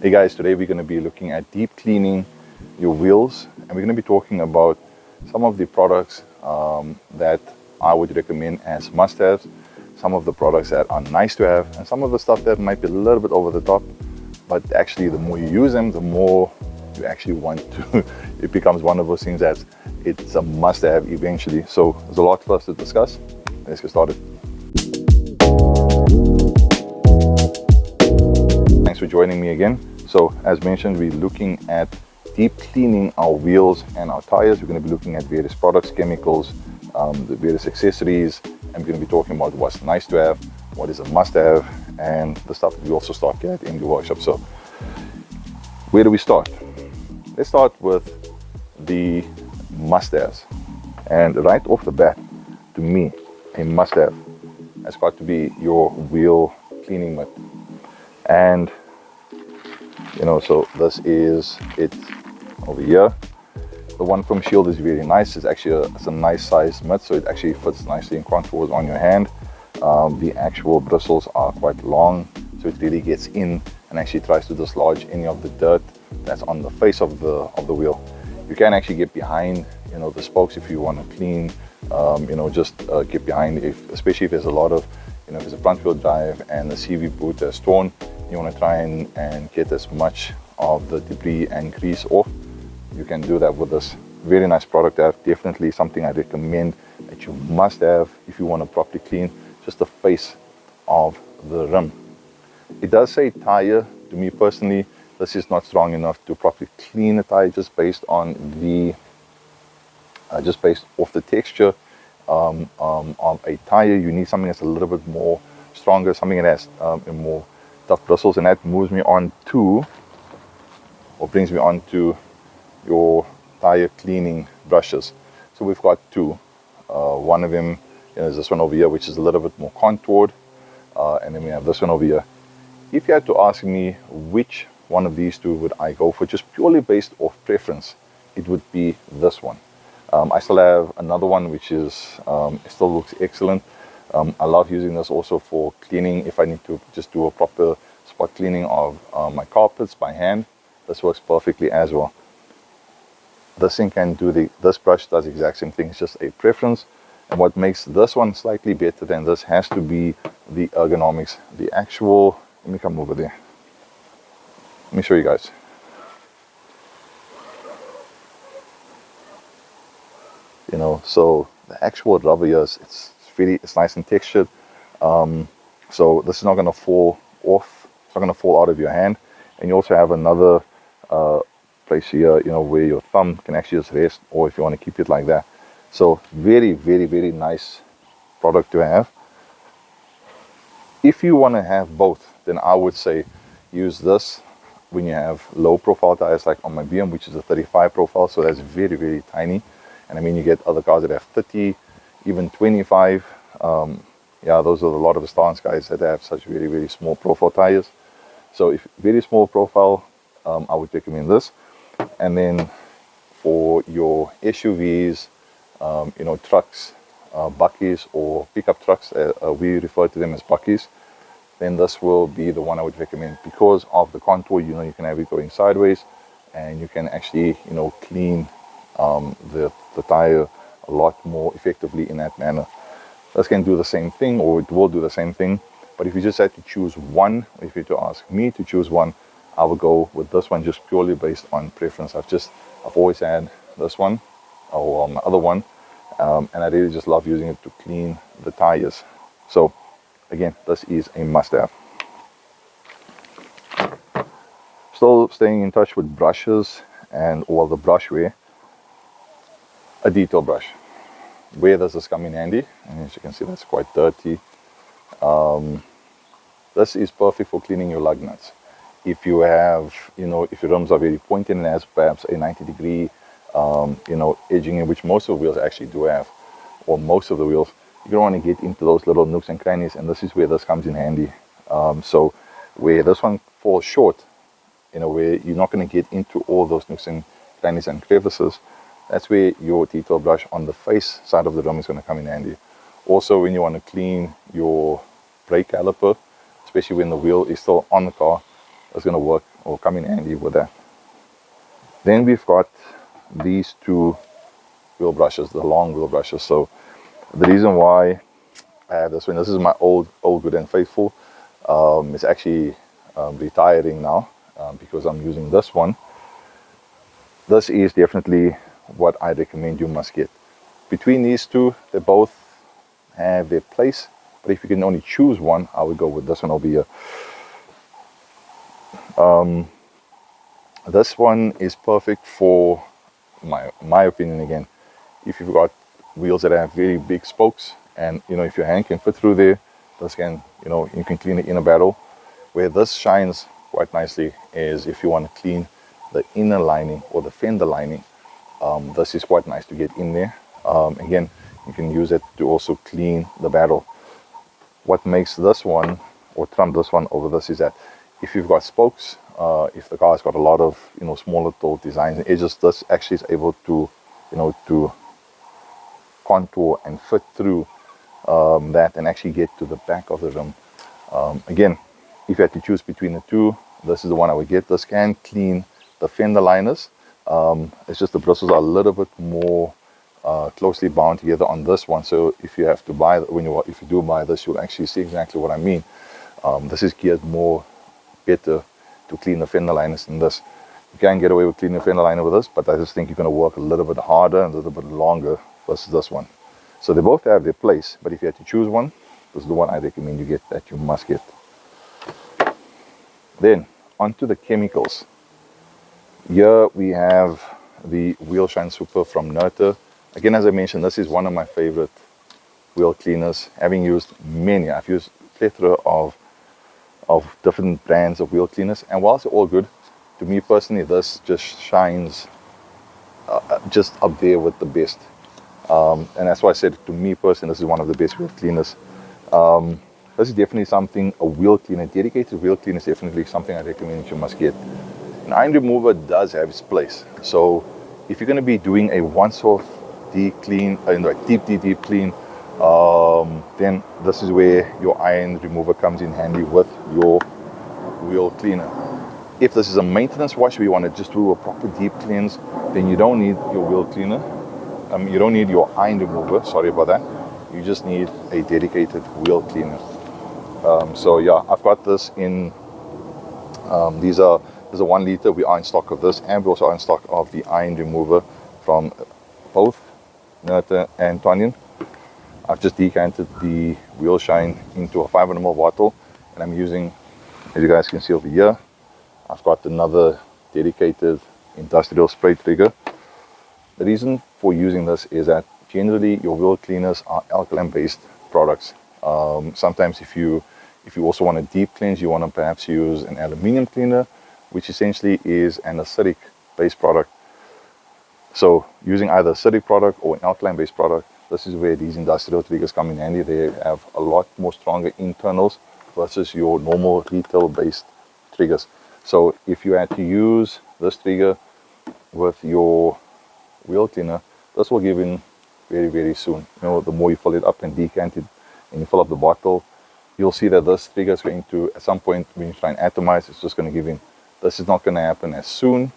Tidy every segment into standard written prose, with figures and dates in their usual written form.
Hey guys, today we're going to be looking at deep cleaning your wheels, and we're going to be talking about some of the products that I would recommend as must-haves, some of the products that are nice to have, and some of the stuff that might be a little bit over the top, but actually the more you use them, the more you actually want to. It becomes one of those things that it's a must-have eventually. So there's a lot for us to discuss. Let's get started. Thanks for joining me again. So as mentioned, we're looking at deep cleaning our wheels and our tires. We're going to be looking at various products, chemicals, the various accessories, and we're going to be talking about what's nice to have, what is a must-have, and the stuff that we also stock at in the workshop. So where do we start? Let's start with the must-haves. And right off the bat, to me, a must-have has got to be your wheel cleaning mitt. And so this is it over here. The one from Shield is really nice. It's actually it's a nice size mitt, so it actually fits nicely and contours on your hand. The actual bristles are quite long, so it really gets in and actually tries to dislodge any of the dirt that's on the face of the wheel. You can actually get behind the spokes if you want to clean, just get behind, especially if there's a lot of if it's a front wheel drive and the CV boot is torn. You want to try and get as much of the debris and grease off. You can do that with this very nice product. Definitely something I recommend that you must have if you want to properly clean just the face of the rim. It does say tire. To me personally, this is not strong enough to properly clean a tire just based on based off the texture of a tire. You need something that's a little bit more stronger, something that has more tough bristles, and that brings me on to your tire cleaning brushes. So we've got two. One of them is this one over here, which is a little bit more contoured, and then we have this one over here. If you had to ask me which one of these two would I go for, just purely based off preference, it would be this one. I still have another one which is it still looks excellent. I love using this also for cleaning. If I need to just do a proper spot cleaning of my carpets by hand, this works perfectly as well. This thing can do this brush does the exact same thing. It's just a preference, and what makes this one slightly better than this has to be the ergonomics. The actual, let me come over there. Let me show you guys. So the actual rubber here it's nice and textured. So this is not going to fall off. It's not going to fall out of your hand. And you also have another place here, where your thumb can actually just rest, or if you want to keep it like that. So very, very, very nice product to have. If you want to have both, then I would say use this when you have low profile tires, like on my BM, which is a 35 profile. So that's very, very tiny. And I mean, you get other cars that have 30, even 25. Those are a lot of the stance guys that have such very, very small profile tires. So if very small profile, I would recommend this. And then for your SUVs, trucks, buckies, or pickup trucks, we refer to them as buckies, then this will be the one I would recommend because of the contour. You can have it going sideways, and you can actually clean the tire a lot more effectively in that manner. This can do the same thing, or it will do the same thing. But if you just had to choose one, or if you had to ask me to choose one, I would go with this one just purely based on preference. I've always had this one, or my other one, and I really just love using it to clean the tires. So again, this is a must-have. Still staying in touch with brushes and all the brush wear. A detail brush. Where does this come in handy? And as you can see, that's quite dirty. This is perfect for cleaning your lug nuts. If you have, if your rims are very pointed and has perhaps a 90-degree, edging in, which most of the wheels actually do have, or most of the wheels, you don't want to get into those little nooks and crannies, and this is where this comes in handy. So where this one falls short, where you're not going to get into all those nooks and crannies and crevices, that's where your detail brush on the face side of the rim is going to come in handy. Also, when you want to clean your brake caliper, especially when the wheel is still on the car, it's going to work or come in handy with that. Then we've got these two wheel brushes, the long wheel brushes. So the reason why I have this one, this is my old good and faithful. It's actually retiring now because I'm using this one. This is definitely what I recommend you must get. Between these two, they both have their place, but if you can only choose one, I would go with this one over here. This one is perfect for my opinion again. If you've got wheels that have very big spokes, and if your hand can fit through there, this can you can clean the inner barrel. Where this shines quite nicely is if you want to clean the inner lining or the fender lining. This is quite nice to get in there. Again, you can use it to also clean the barrel. What makes this one or trump this one over this is that if you've got spokes, if the car's got a lot of small little designs and edges, this actually is able to to contour and fit through that and actually get to the back of the rim. Again, if you had to choose between the two, this is the one I would get. This can clean the fender liners. It's just the bristles are a little bit more closely bound together on this one. So if you have to buy, if you do buy this, you'll actually see exactly what I mean. This is geared more better to clean the fender liners than this. You can get away with cleaning the fender liner with this, but I just think you're going to work a little bit harder and a little bit longer versus this one. So they both have their place, but if you had to choose one, this is the one I recommend you get, that you must get. Then onto the chemicals. Here we have the Wheel Shine Super from Nerter. Again, as I mentioned, this is one of my favorite wheel cleaners. Having used many, I've used a plethora of different brands of wheel cleaners, and whilst they're all good, to me personally, this just shines just up there with the best. And that's why I said, to me personally, this is one of the best wheel cleaners. This is definitely something, a wheel cleaner, dedicated wheel cleaner is definitely something I recommend you must get. An iron remover does have its place. So if you're going to be doing a once-off deep clean, deep clean, then this is where your iron remover comes in handy with your wheel cleaner. If this is a maintenance wash where you want to just do a proper deep cleanse, then you don't need your wheel cleaner. You don't need your iron remover, sorry about that. You just need a dedicated wheel cleaner. So yeah, I've got this in, there's a 1 liter. We are in stock of this, and we also are in stock of the iron remover from both Nerter and Tonyan. I've just decanted the Wheel Shine into a 500 ml bottle, and I'm using, as you guys can see over here, I've got another dedicated industrial spray trigger. The reason for using this is that generally your wheel cleaners are alkaline based products. Sometimes if you also want a deep cleanse, you want to perhaps use an aluminium cleaner, which essentially is an acidic based product. So using either acidic product or an alkaline based product, this is where these industrial triggers come in handy. They have a lot more stronger internals versus your normal retail based triggers. So if you had to use this trigger with your wheel cleaner, this will give in very, very soon. The more you fill it up and decant it and you fill up the bottle, you'll see that this trigger is going to, at some point when you try and atomize, it's just going to give in. This is not going to happen as soon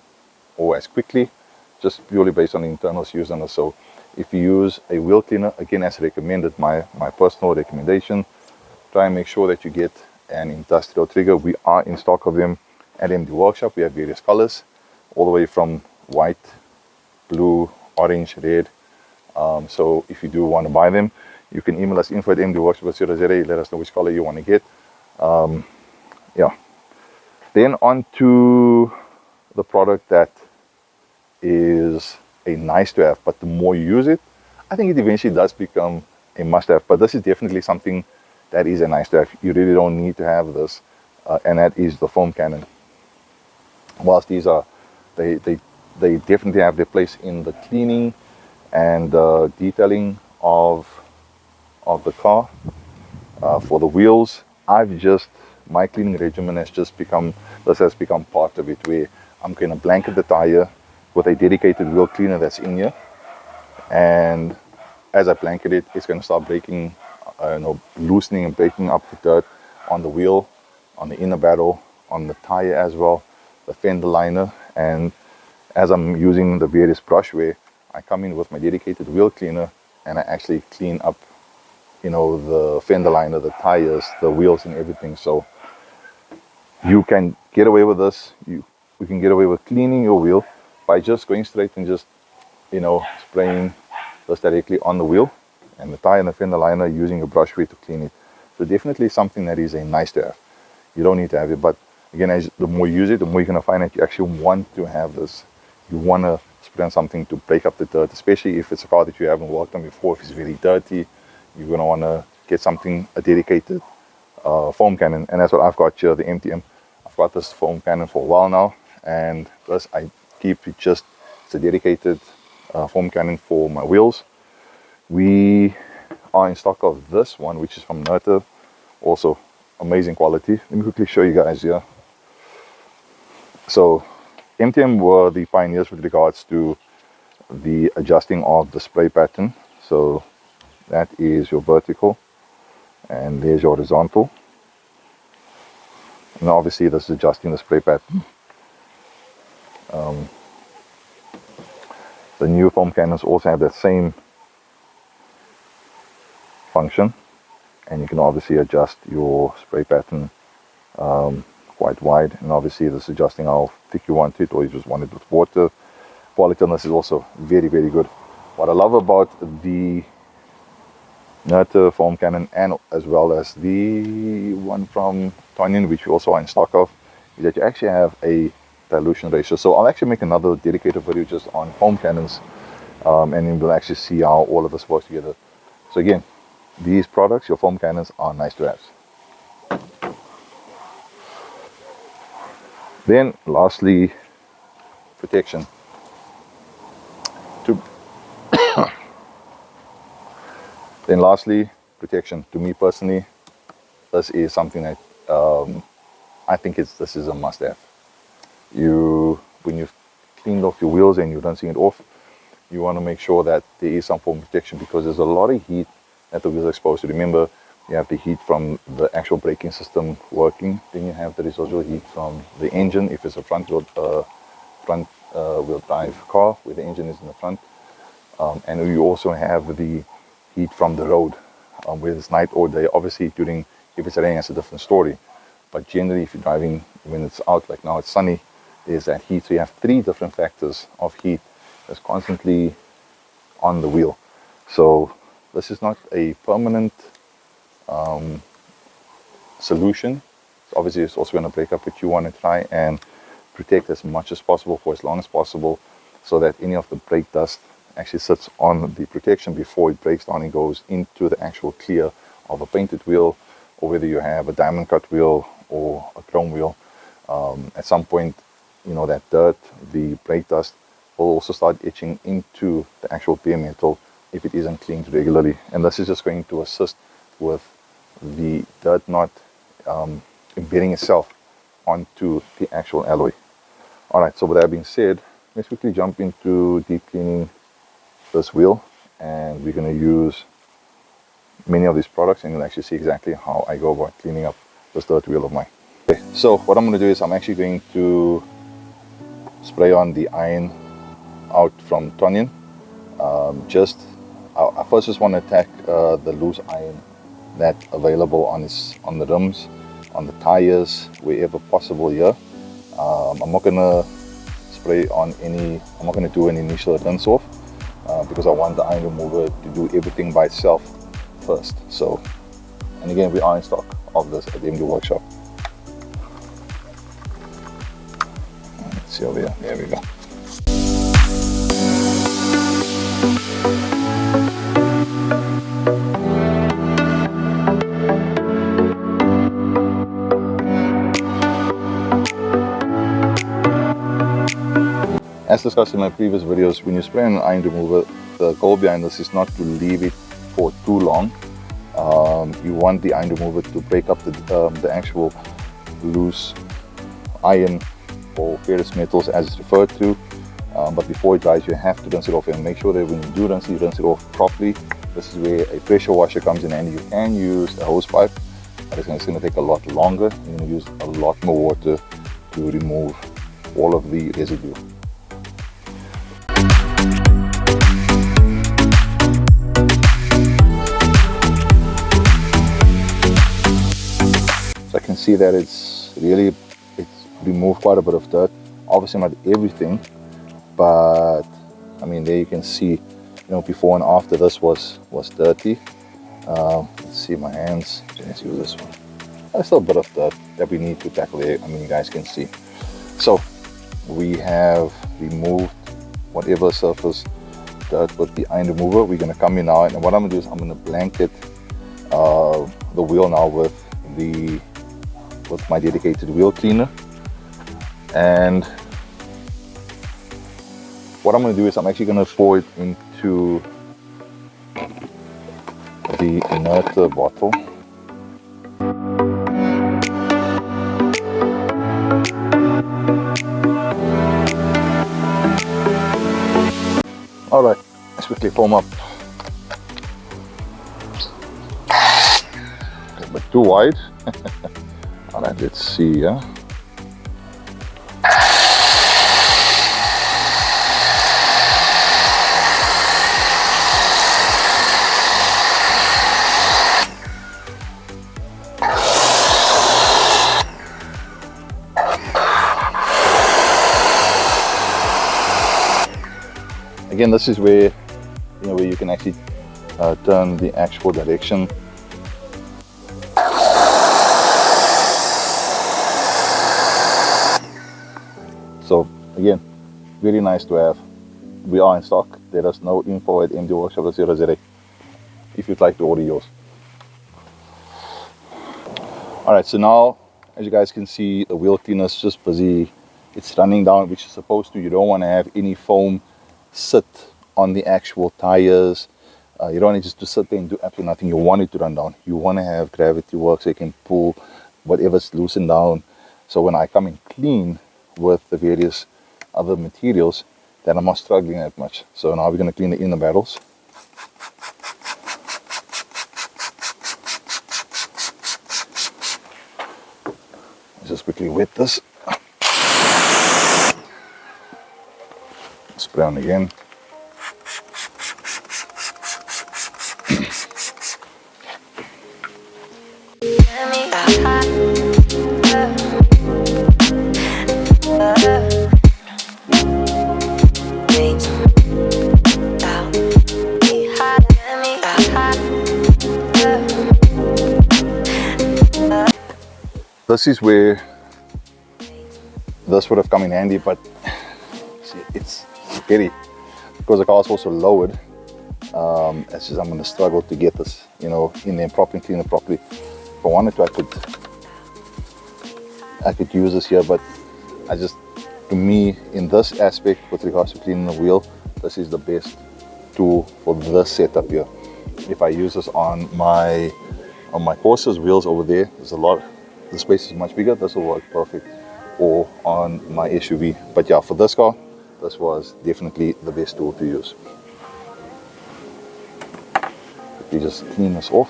or as quickly, just purely based on the internals used on it. So if you use a wheel cleaner, again, as recommended, my personal recommendation, try and make sure that you get an industrial trigger. We are in stock of them at MD Workshop. We have various colors, all the way from white, blue, orange, red. So if you do want to buy them, you can email us info@mdworkshop.co.za. Let us know which color you want to get. Yeah. Then on to the product that is a nice to have, but the more you use it, I think it eventually does become a must have. But this is definitely something that is a nice to have. You really don't need to have this, and that is the foam cannon. Whilst these are, they definitely have their place in the cleaning and detailing of the car. For the wheels, my cleaning regimen has become part of it, where I'm going to blanket the tire with a dedicated wheel cleaner that's in here, and as I blanket it, it's going to start breaking, loosening and breaking up the dirt on the wheel, on the inner barrel, on the tire as well. the fender liner, and as I'm using the various brushware, I come in with my dedicated wheel cleaner and I actually clean up, you know, the fender liner, the tires, the wheels and everything. So you can get away with this. We can get away with cleaning your wheel by just going straight and just, you know, spraying this directly on the wheel and the tire and the fender liner, using a brushware to clean it. So definitely something that is a nice to have. You don't need to have it, but again, the more you use it, the more you're going to find that you actually want to have this. You want to spray on something to break up the dirt, especially if it's a car that you haven't worked on before. If it's very dirty, you're going to want to get something, a dedicated foam cannon, and that's what I've got here, the MTM. I've got this foam cannon for a while now, and this I keep it just, it's a dedicated foam cannon for my wheels. We are in stock of this one, which is from Nerta, also amazing quality. Let me quickly show you guys here. So MTM were the pioneers with regards to the adjusting of the spray pattern. So that is your vertical and there's your horizontal, and obviously this is adjusting the spray pattern. The new foam cannons also have that same function, and you can obviously adjust your spray pattern quite wide, and obviously this is adjusting how thick you want it, or you just want it with water. Quality on this is also very, very good. What I love about the Nerta foam cannon, and as well as the one from Tonyan, which we also are in stock of, is that you actually have a dilution ratio. So I'll actually make another dedicated video just on foam cannons, and then we'll actually see how all of this works together. So again, these products, your foam cannons, are nice to have. Then lastly, protection. Then lastly, protection. To me personally, this is something that I think this is a must-have. When you've cleaned off your wheels and you're rinsing it off, you want to make sure that there is some form of protection, because there's a lot of heat that the wheels are exposed to. Remember, you have the heat from the actual braking system working, then you have the residual heat from the engine if it's a front wheel drive car where the engine is in the front, and you also have the heat from the road, whether it's night or day. Obviously if it's raining, it's a different story, but generally if you're driving when it's out, like now it's sunny, there's that heat. So you have 3 different factors of heat that's constantly on the wheel. So this is not a permanent solution. So obviously it's also going to break up, but you want to try and protect as much as possible for as long as possible, so that any of the brake dust actually sits on the protection before it breaks down and goes into the actual clear of a painted wheel, or whether you have a diamond cut wheel or a chrome wheel. At some point, you know, that dirt, the brake dust, will also start etching into the actual bare metal if it isn't cleaned regularly, and this is just going to assist with the dirt not embedding itself onto the actual alloy. Alright, so with that being said, let's quickly jump into deep cleaning this wheel, and we're going to use many of these products, and you'll actually see exactly how I go about cleaning up this dirt wheel of mine. Okay, so what I'm going to do is I'm actually going to spray on the iron out from Tonyan. I first just want to attack the loose iron that's available on the rims, on the tires, wherever possible here. I'm not gonna spray on I'm not gonna do an initial rinse off, because I want the iron remover to do everything by itself first. So, and again, we are in stock of this at the MD workshop. Let's see over here. There we go. As discussed in my previous videos, when you spray an iron remover, the goal behind this is not to leave it for too long. You want the iron remover to break up the actual loose iron or ferrous metals, as it's referred to. But before it dries, you have to rinse it off, and make sure that when you do rinse it off properly. This is where a pressure washer comes in, and you can use a hose pipe, but it's going to take a lot longer. You're going to use a lot more water to remove all of the residue. So I can see that it's removed quite a bit of dirt. Obviously not everything, but I mean, there you can see, you know, before and after this was dirty. Let's see my hands. Let's use this one. There's still a bit of dirt that we need to tackle there. I mean, you guys can see. So we have removed whatever surface dirt with the iron remover. We're going to come in now, and what I'm going to do is I'm going to blanket the wheel now with my dedicated wheel cleaner. And what I'm going to do is I'm actually going to pour it into the inerter bottle. All right, let's quickly foam up. A bit too wide. All right, let's see. Yeah. Again, this is where you can actually turn the actual direction. So again, very nice to have. We are in stock. Let us know, info@mdworkshop.co.za if you'd like to order yours. All right, so now, as you guys can see, the wheel cleaner is just busy. It's running down, which is supposed to. You don't want to have any foam sit on the actual tires. You don't want it just to sit there and do absolutely nothing. You want it to run down. You want to have gravity work so you can pull whatever's loosened down. So when I come and clean with the various other materials, then I'm not struggling that much. So now we're going to clean the inner barrels. Just quickly wet this. Spray on again. This is where this would have come in handy, but see, it's scary because the car is also lowered. It's just I'm going to struggle to get this, in there properly, clean it properly. If I wanted to, I could use this here, but to me, in this aspect, with regards to cleaning the wheel, this is the best tool for this setup here. If I use this on my Corsa's wheels over there, the space is much bigger. This will work perfect, or on my SUV. But yeah, for this car, this was definitely the best tool to use. We just clean this off.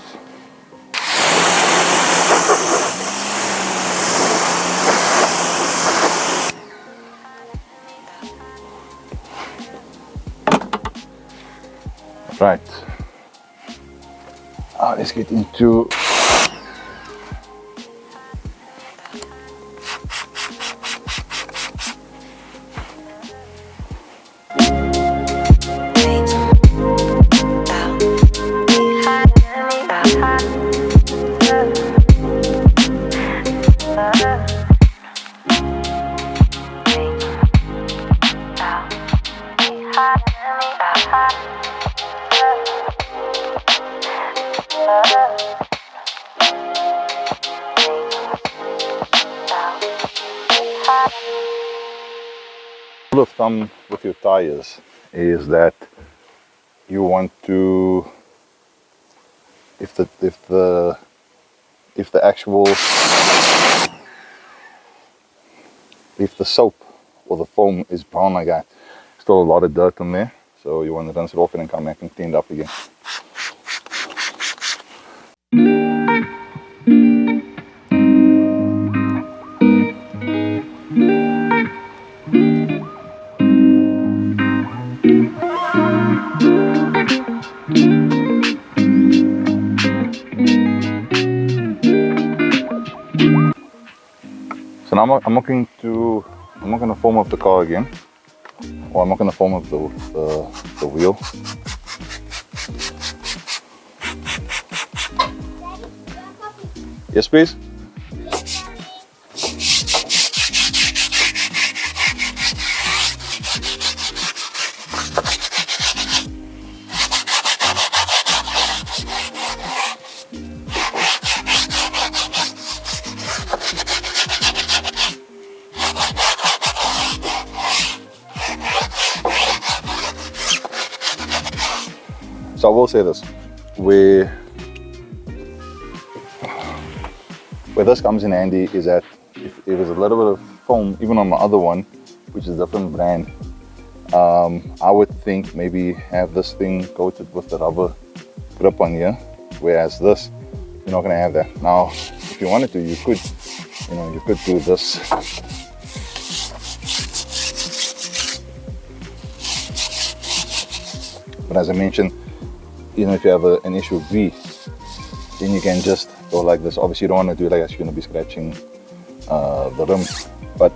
Right. Let's get into rule of thumb with your tires is that you want to, if the soap or the foam is brown like that, still a lot of dirt in there, so you want to rinse it off and then come back and clean it up again. I'm not going to foam up the car again, or I'm not going to foam up the wheel. Yes, please. So I will say this, where this comes in handy is that if there's a little bit of foam, even on my other one, which is a different brand, I would think maybe have this thing coated with the rubber grip on here, whereas this, you're not going to have that. Now, if you wanted to, you could do this. But as I mentioned, if you have an issue with V, then you can just go like this. Obviously, you don't want to do it like that, you're going to be scratching the rim. But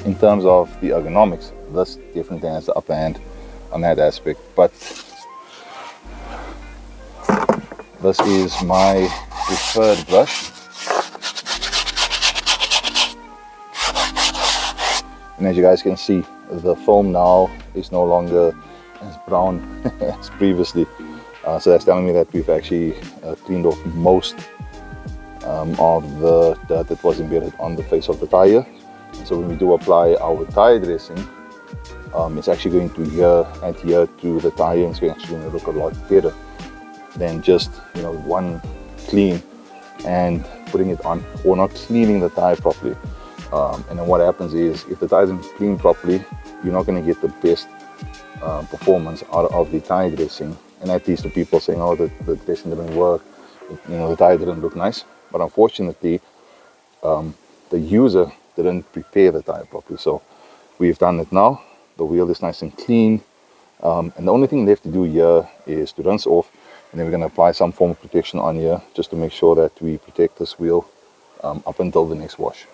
in terms of the ergonomics, this definitely has the upper hand on that aspect. But this is my preferred brush. And as you guys can see, the foam now is no longer as brown as previously. So that's telling me that we've actually cleaned off most of the dirt that was embedded on the face of the tire. And so when we do apply our tire dressing, it's actually going to adhere to the tire, and it's actually going to look a lot better than just one clean and putting it on, or not cleaning the tire properly. And then what happens is, if the tire isn't cleaned properly, you're not going to get the best performance out of the tire dressing. And that leads to people saying, oh, the dressing didn't work, the tire didn't look nice. But unfortunately, the user didn't prepare the tire properly. So we've done it now. The wheel is nice and clean. And the only thing left to do here is to rinse off, and then we're going to apply some form of protection on here just to make sure that we protect this wheel up until the next wash.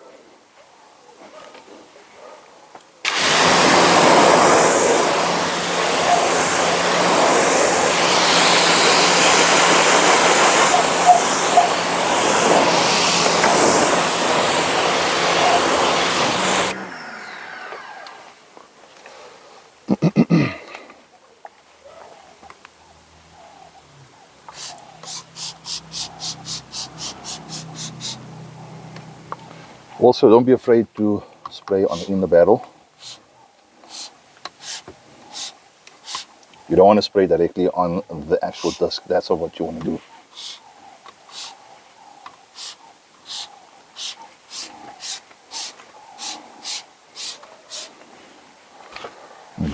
Also, don't be afraid to spray in the barrel. You don't want to spray directly on the actual disc. That's not what you want to do.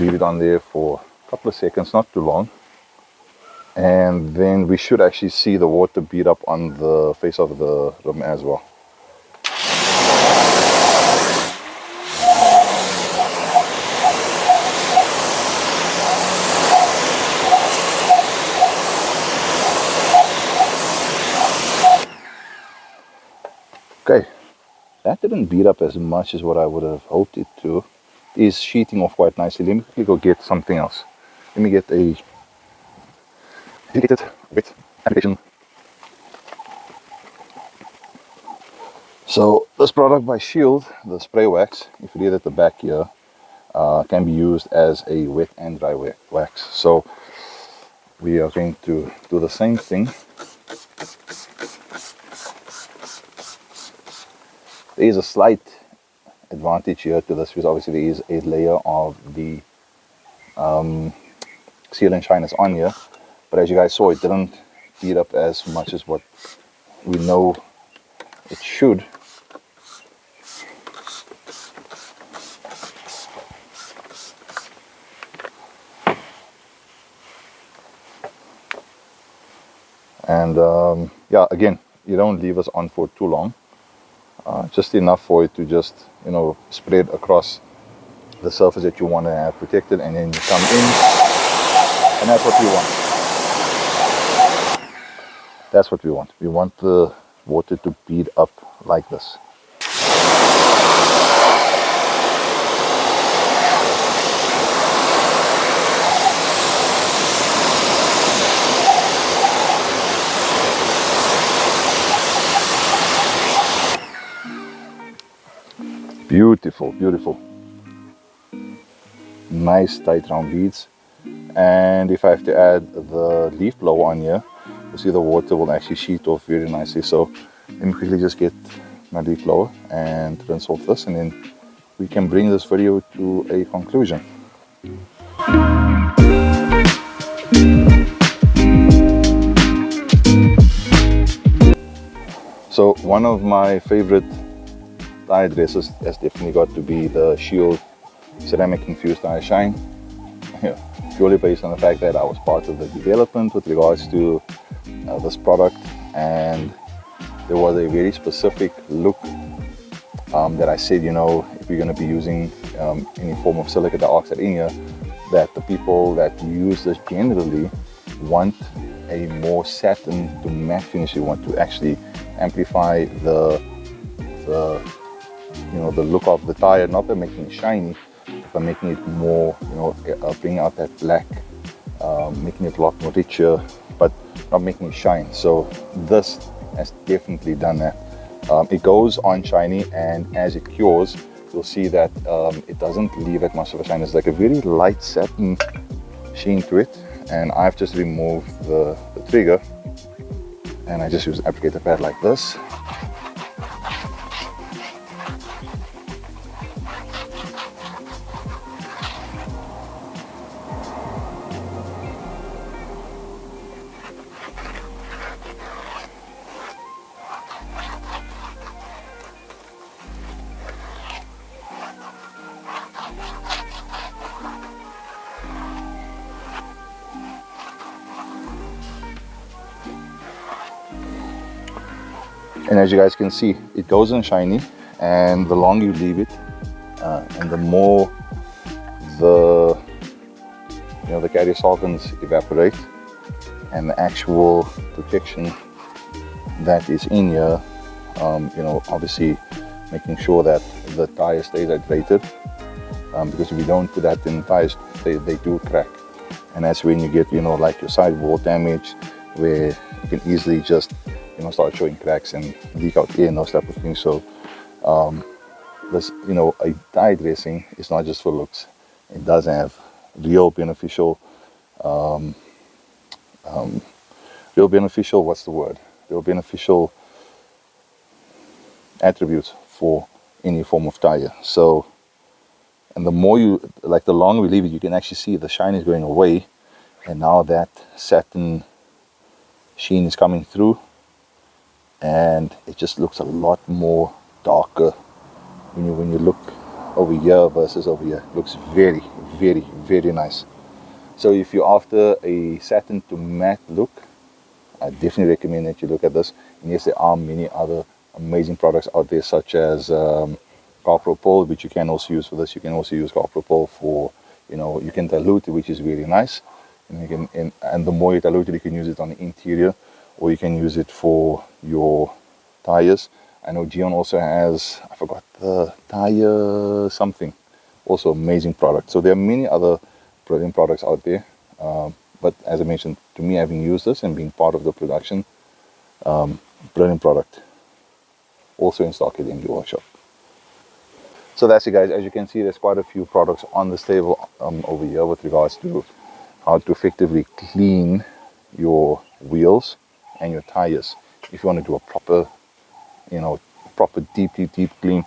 Leave it on there for a couple of seconds, not too long. And then we should actually see the water bead up on the face of the rim as well. Okay, that didn't beat up as much as what I would have hoped it to. It is sheeting off quite nicely. Let me quickly go get something else. Let me get a dedicated wet application. So this product by Shield, the spray wax, if you read at the back here, can be used as a wet and dry wax. So we are going to do the same thing. There is a slight advantage here to this, because obviously there is a layer of the seal and shiners on here, but as you guys saw, it didn't beat up as much as what we know it should. And yeah, again, you don't leave this on for too long. Just enough for it to just, spread across the surface that you want to have protected, and then you come in, and that's what we want. That's what we want. We want the water to bead up like this. Beautiful, beautiful. Nice tight round beads. And if I have to add the leaf blower on here, you see the water will actually sheet off very nicely. So let me quickly just get my leaf blower and rinse off this, and then we can bring this video to a conclusion. So one of my favorite tire dresses has definitely got to be the Shield ceramic infused tire shine. Yeah, purely based on the fact that I was part of the development with regards to this product, and there was a very specific look that I said, you know, if we're going to be using any form of silica dioxide in here, that the people that use this generally want a more satin to matte finish. They want to actually amplify the you know, the look of the tire, not by making it shiny, but by making it more, you know, bringing out that black, making it a lot more richer, but not making it shine. So this has definitely done that. It goes on shiny, and as it cures, you'll see that it doesn't leave that much of a shine. It's like a very light satin sheen to it. And I've just removed the trigger, and I just use an applicator pad like this. And as you guys can see, it goes on shiny, and the longer you leave it, and the more the carrier solvents evaporate, and the actual protection that is in here, you know, obviously making sure that the tire stays hydrated, because if you don't put that in tires, they do crack, and that's when you get, you know, like your sidewall damage, where you can easily just, you know, start showing cracks and leak out air and those type of things. So this, you know, a tire dressing is not just for looks. It does have real beneficial what's the word, real beneficial attributes for any form of tire. So, and the more you, like, the longer we leave it, you can actually see the shine is going away, and now that satin sheen is coming through, and it just looks a lot more darker when you look over here versus over here. It looks very, very, very nice. So if you're after a satin to matte look, I definitely recommend that you look at this. And yes, there are many other amazing products out there, such as Carpropol, which you can also use for this. You can also use Carpropol for, you know, you can dilute it, which is really nice. And you can, and the more you dilute it, you can use it on the interior, or you can use it for your tires. I know Gion also has, I forgot the tire something, also amazing product. So there are many other brilliant products out there, but as I mentioned, to me, having used this and being part of the production, brilliant product, also in stock at the MD Workshop. So that's it, guys. As you can see, there's quite a few products on this table over here with regards to how to effectively clean your wheels and your tires. If you want to do a proper, you know, deep clean,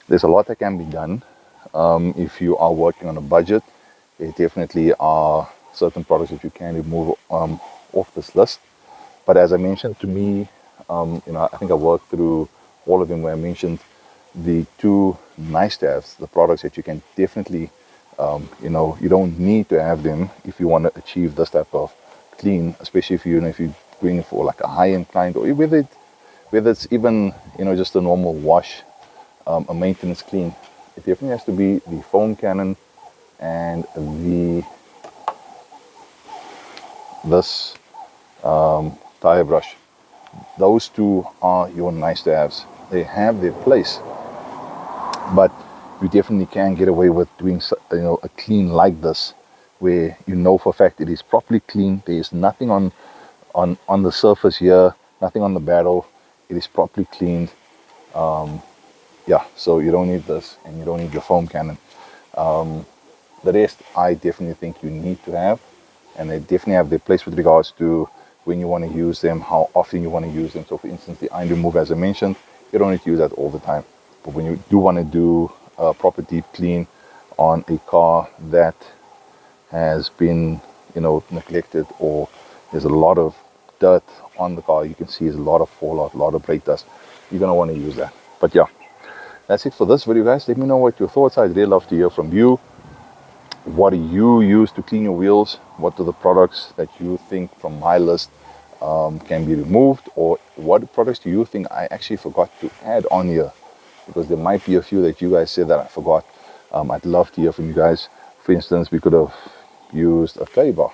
there's a lot that can be done. If you are working on a budget, there definitely are certain products that you can remove off this list. But as I mentioned, to me, you know, I think I worked through all of them where I mentioned the two nice to haves, the products that you can definitely, you know, you don't need to have them if you want to achieve this type of clean, especially if you know, if you're going for like a high-end client, or whether it's even, you know, just a normal wash, a maintenance clean. It definitely has to be the foam cannon and this tire brush. Those two are your nice to haves. They have their place, but you definitely can get away with doing, you know, a clean like this, where you know for a fact it is properly clean. There is nothing on the surface here, nothing on the barrel. It is properly cleaned, yeah, so you don't need this, and you don't need your foam cannon. The rest, I definitely think you need to have, and they definitely have their place with regards to when you want to use them, how often you want to use them. So for instance, the iron remove, as I mentioned, you don't need to use that all the time. But when you do want to do a proper deep clean on a car that has been, neglected, or there's a lot of dirt on the car, you can see there's a lot of fallout, a lot of brake dust, you're going to want to use that. But yeah, that's it for this video, guys. Let me know what your thoughts are. I'd really love to hear from you. What do you use to clean your wheels? What are the products that you think from my list can be removed? Or what products do you think I actually forgot to add on here? Because there might be a few that you guys said that I forgot. I'd love to hear from you guys. For instance, we could have used a clay bar.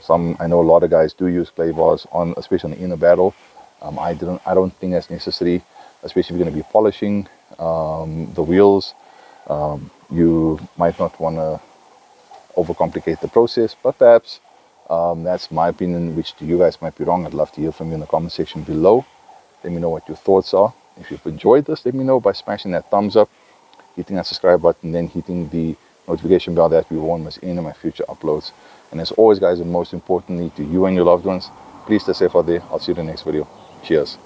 I know a lot of guys do use clay bars on, especially on the inner barrel. I don't think that's necessary, especially if you're going to be polishing the wheels. You might not want to overcomplicate the process, but perhaps that's my opinion, which to you guys might be wrong. I'd love to hear from you in the comment section below. Let me know what your thoughts are. If you've enjoyed this, let me know by smashing that thumbs up, hitting that subscribe button, then hitting the notification bell that you won't miss any of my future uploads. And as always, guys, and most importantly to you and your loved ones, please stay safe out there. I'll see you in the next video. Cheers.